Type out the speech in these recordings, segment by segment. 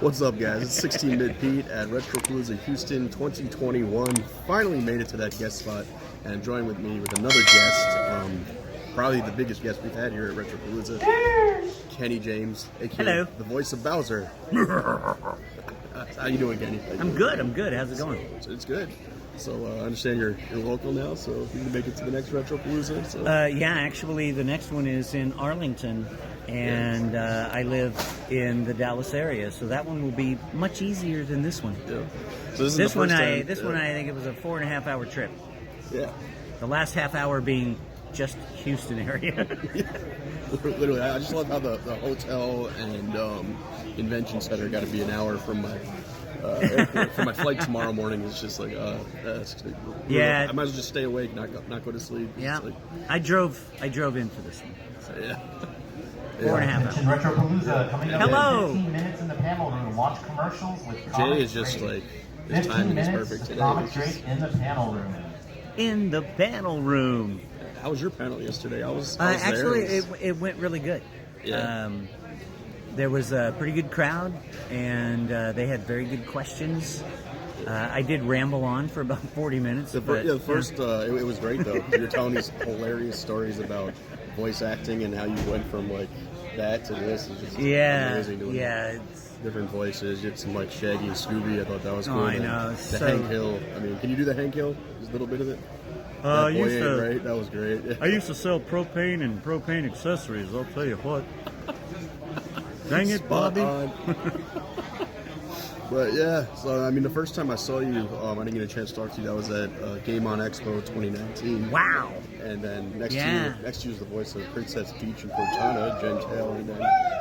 What's up, guys? It's 16BitPete at Retropalooza Houston 2021. Finally made it to that guest spot, and joined with me with another guest, probably the biggest guest we've had here at Retropalooza, Kenny James, aka Hello. the voice of Bowser. How you doing, Kenny? I'm good. How's it going? It's good. So I understand you're local now, so you can make it to the next Retropalooza. So. Yeah, actually, the next one is in Arlington, and I live in the Dallas area, so that one will be much easier than this one. Yeah. So this is This the one, first I time, think it was a 4.5-hour trip. Yeah. The last half hour being just Houston area. Literally, I just love how the hotel and convention center got to be an hour from my airport for my flight tomorrow morning. It's just like, that's Yeah. I might as well just stay awake, not go to sleep. Yeah, It's like, I drove in for this one. So. yeah. 4.5 hours. Retropalooza coming up Hello. in 15 minutes in the panel room. Watch commercials with Jay comic is just Drake. like, his 15 timing is minutes perfect today. Comic It's just- Drake in the panel room. In the panel room. How was your panel yesterday? I was there. Actually, It it went really good. Yeah. There was a pretty good crowd, and they had very good questions. I did ramble on for about 40 minutes. The but, first, it was great though. You were telling these hilarious stories about voice acting and how you went from like that to this. It's just amazing doing It's, different voices. You had some like Shaggy and Scooby. I thought that was cool. I And know. The So, Hank Hill. I mean, can you do the Hank Hill? Just a little bit of it. I That boy used ain't to- right. That was great. I used to sell propane and propane accessories. I'll tell you what. Dang it, Spot Bobby. on. But yeah, so I mean, the first time I saw you, I didn't get a chance to talk to you. That was at Game On Expo 2019. Wow. And then next Yeah. to you was the voice of Princess Peach and Cortana, Jen Taylor, and then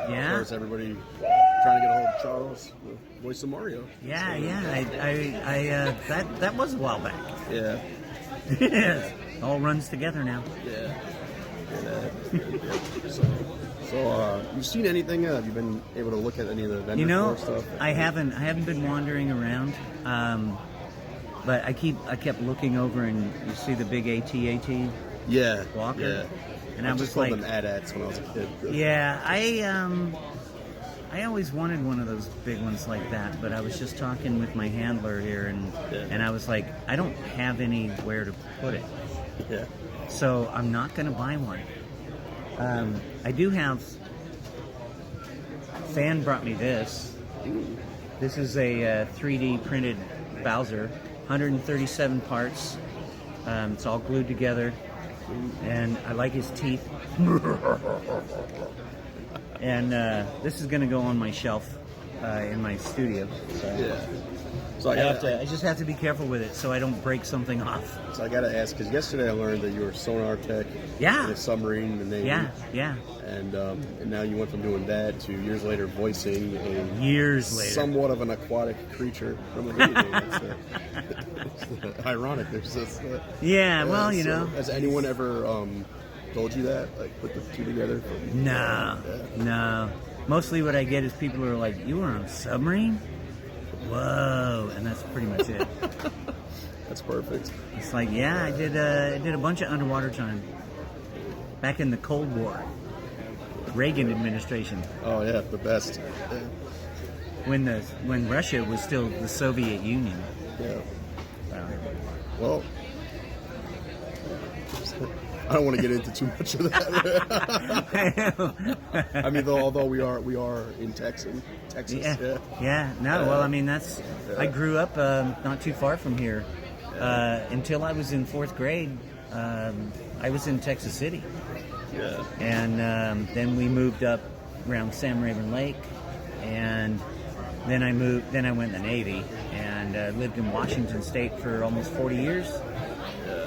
Yeah. of course everybody trying to get a hold of Charles, the voice of Mario. Yeah, So, yeah. That was a while back. Yeah. It all runs together now. Yeah. Yeah. So, you've seen anything? Have you been able to look at any of the vendor You know, floor stuff? I haven't been wandering around, but I kept looking over, and you see the big AT-AT Yeah. walker, Yeah. and I was just called like, them AT-ATs when I was a kid. yeah, I always wanted one of those big ones like that, but I was just talking with my handler here, and I was like, I don't have anywhere to put it, Yeah. so I'm not going to buy one. I do have. Fan brought me this. This is a 3D printed Bowser, 137 parts. It's all glued together, and I like his teeth. And this is going to go on my shelf in my studio. So. Yeah. So I I just have to be careful with it so I don't break something off. So I gotta ask, because yesterday I learned that you were a sonar tech Yeah. in a submarine in the Navy. Yeah. And now you went from doing that to years later voicing a Years later. somewhat of an aquatic creature from a video game. It's ironic. There's this. Yeah, well, you so know. Has anyone ever told you that? Like put the two together? No. Mostly what I get is people who are like, "You were on a submarine? Whoa!" And that's pretty much it. That's perfect. It's like, yeah, I did a bunch of underwater time back in the Cold War, Reagan administration, Oh yeah, the best. when Russia was still the Soviet Union. Yeah. So, Well, I don't want to get into too much of that. I mean, although we are in Texas. yeah. No, well, I mean I grew up not too far from here. Until I was in 4th grade, I was in Texas City. Yeah. And then we moved up around Sam Rayburn Lake, and then I went in the Navy and lived in Washington State for almost 40 years.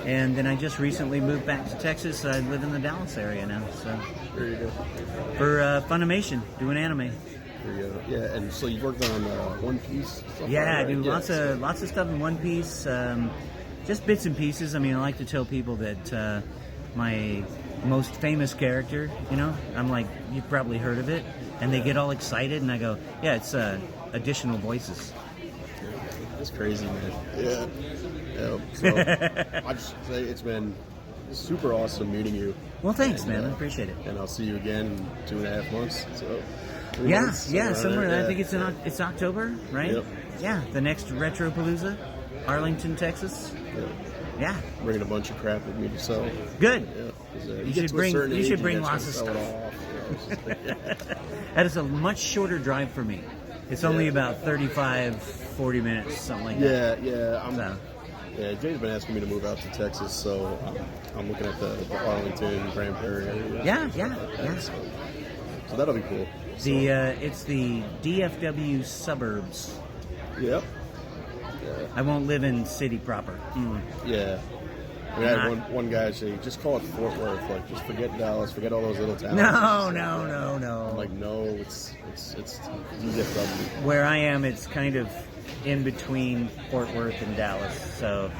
And then I just recently moved back to Texas. I live in the Dallas area now. So There you go. for Funimation, doing anime. There you go. Yeah, and so you worked on One Piece. Stuff Yeah, I like that, do right? lots of stuff in One Piece. Just bits and pieces. I mean, I like to tell people that my most famous character, I'm like, you've probably heard of it, and they get all excited, and I go, yeah, it's additional voices. It's crazy, man. Yeah. So I just say it's been super awesome meeting you. Well, thanks, And, man. I appreciate it. And I'll see you again in 2.5 months. So 3 Yeah, months, yeah, around somewhere. there. I think it's October, right? Yep. Yeah, the next Retropalooza, Arlington, Texas. Yeah. Yeah, Bringing a bunch of crap with me to sell. good. Yeah, 'cause, You get should to a bring- certain you age, should bring just lots wanna of sell it off, you know, it's like- That is a much shorter drive for me. It's only Yeah. about 35, 40 minutes, something like that. Yeah. So, Yeah, Jay's been asking me to move out to Texas, so I'm looking at the Arlington, Grand Prairie area. Yeah. So that'll be cool. It's the DFW suburbs. Yep. I won't live in city proper. Yeah. I mean, I had Not- one guy say, just call it Fort Worth. Like, just forget Dallas, forget all those little towns. No. I'm like, no, it's DFW. Where I am, it's kind of in between Fort Worth and Dallas, so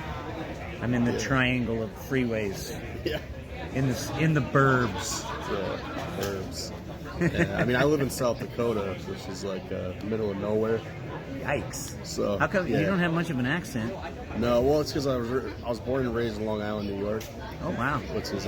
I'm in the Yeah. triangle of freeways Yeah. in the burbs. Yeah. Herbs. Yeah. I mean, I live in South Dakota, which is like middle of nowhere. Yikes! So How come yeah. you don't have much of an accent? No, well, it's because I was born and raised in Long Island, New York, Oh wow! which is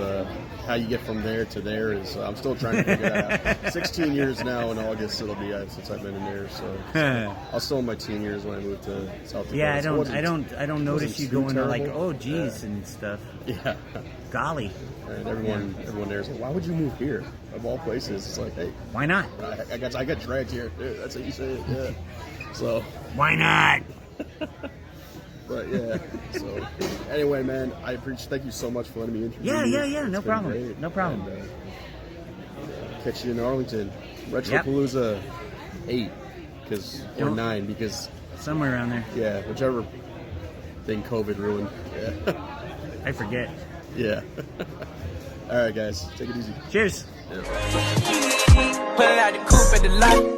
how you get from there to there is I'm still trying to figure that out. 16 years now in August it'll be since I've been in there, so I was still in my teen years when I moved to South Dakota. Yeah, So it I don't notice wasn't you too going to like, terrible. oh geez, and stuff. Yeah. Golly, And everyone there is like, why would you move here? Of all places, it's like, hey, why not? I got dragged here. Yeah, that's how you say it. Yeah. So, Why not? but yeah. So, anyway, man, I appreciate. Thank you so much for letting me interview Yeah, you. yeah. No It's been problem. great. No problem. And, catch you in Arlington, Retropalooza 8, or Don't- 9, because Somewhere around there. yeah, whichever thing COVID ruined. Yeah. I forget. Yeah. All right, guys, take it easy. Cheers. Pulling out the coupe at the light.